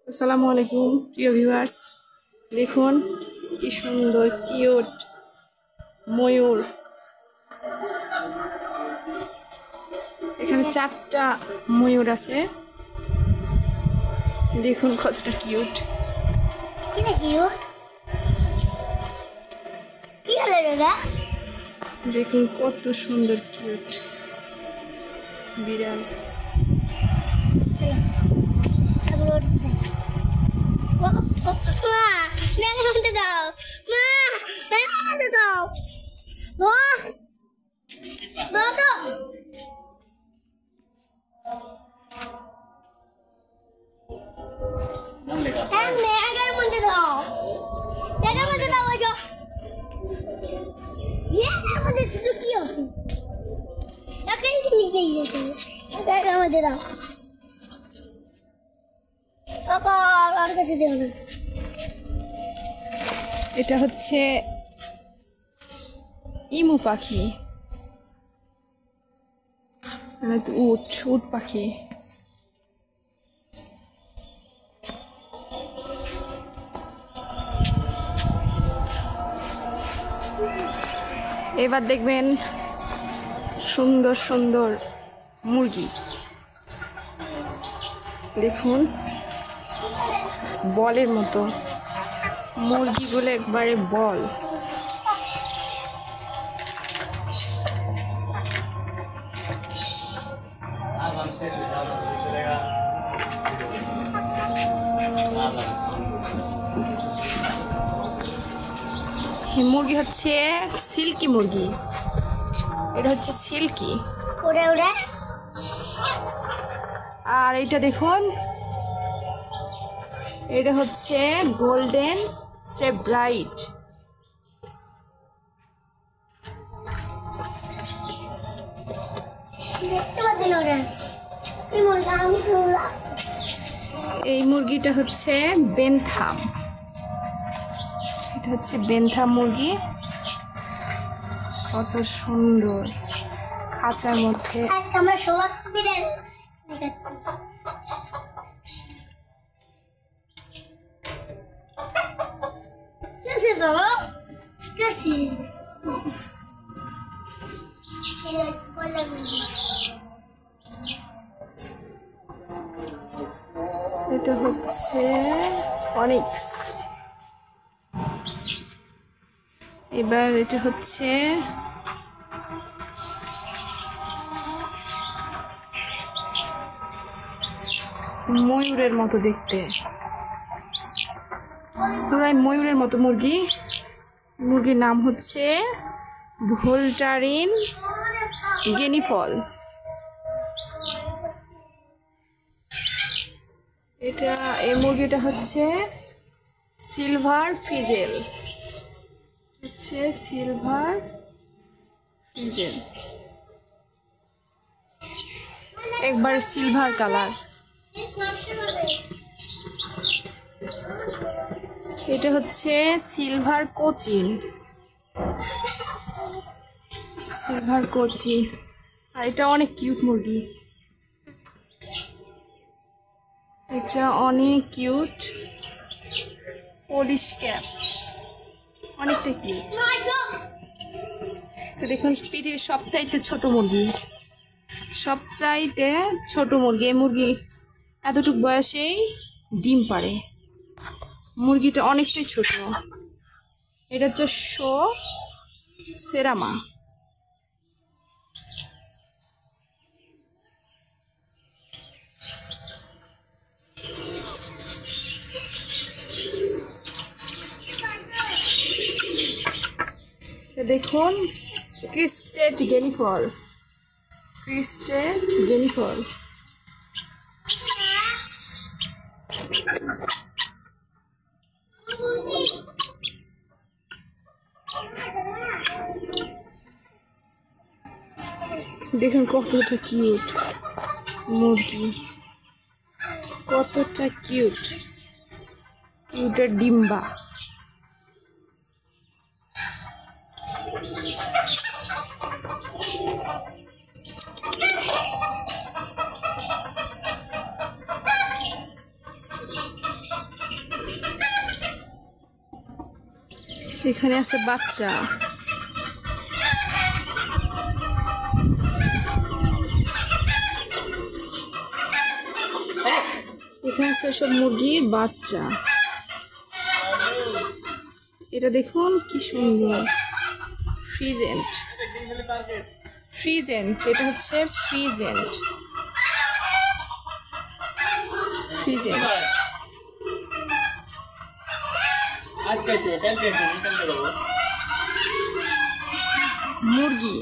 আসসালামু আলাইকুম প্রিয় ভিউয়ার্স, দেখুন কি সুন্দর কিউট ময়ূর। এখানে 4টা ময়ূর আছে, দেখুন কতটা কিউট। দেখুন কত সুন্দর কিউট বিড়াল। এটা হচ্ছে ইমু পাখি, উট পাখি। এবার দেখবেন সুন্দর সুন্দর মুরগি। দেখুন বলের মতো মুরগিগুলো, একবারে বল। মুরগি হচ্ছে সিল্কি মুরগি, এটা হচ্ছে সিল্কি। আর এটা দেখুন, এটা হচ্ছে গোল্ডেন ব্রাইট। এই মুরগিটা হচ্ছে বেনথাম, এটা হচ্ছে বেনথাম মুরগি। কত সুন্দর খাঁচার মধ্যে। এটা হচ্ছে অনিক্স। এবার এটা হচ্ছে ময়ূরের মতো দেখতে, পুরাই ময়ূরের মতো মুরগি। মুরগির নাম হচ্ছে ভোল্টারিন গিনিফল। এই মুরগিটা হচ্ছে সিলভার ফিজেল, একবার সিলভার কালার। এটা হচ্ছে সিলভার কোচিন, আর এটা অনেক কিউট মুরগি, এটা অনেক কিউট। পলিশ ক্যাপ, অনেকটা কিউট। দেখুন পৃথিবীর সবচাইতে ছোট মুরগি, এই মুরগি এতটুকু বয়সেই ডিম পাড়ে। মুরগিটা অনেকটাই ছোট। এটা হচ্ছে সেরামা। দেখুন ক্রিস্টেড গিনিফল। দেখুন কতটা কিউট মুরগি, কতটা কিউটের ডিম্বা। এখানে আছে বাচ্চা। এখানে আছে সব মুরগির বাচ্চা। এটা দেখুন কি সুন্দর, ফ্রিজেন্ট। ফ্রিজেন্ট, এটা হচ্ছে ফ্রিজেন্ট। ফ্রিজেন্ট মুরগি।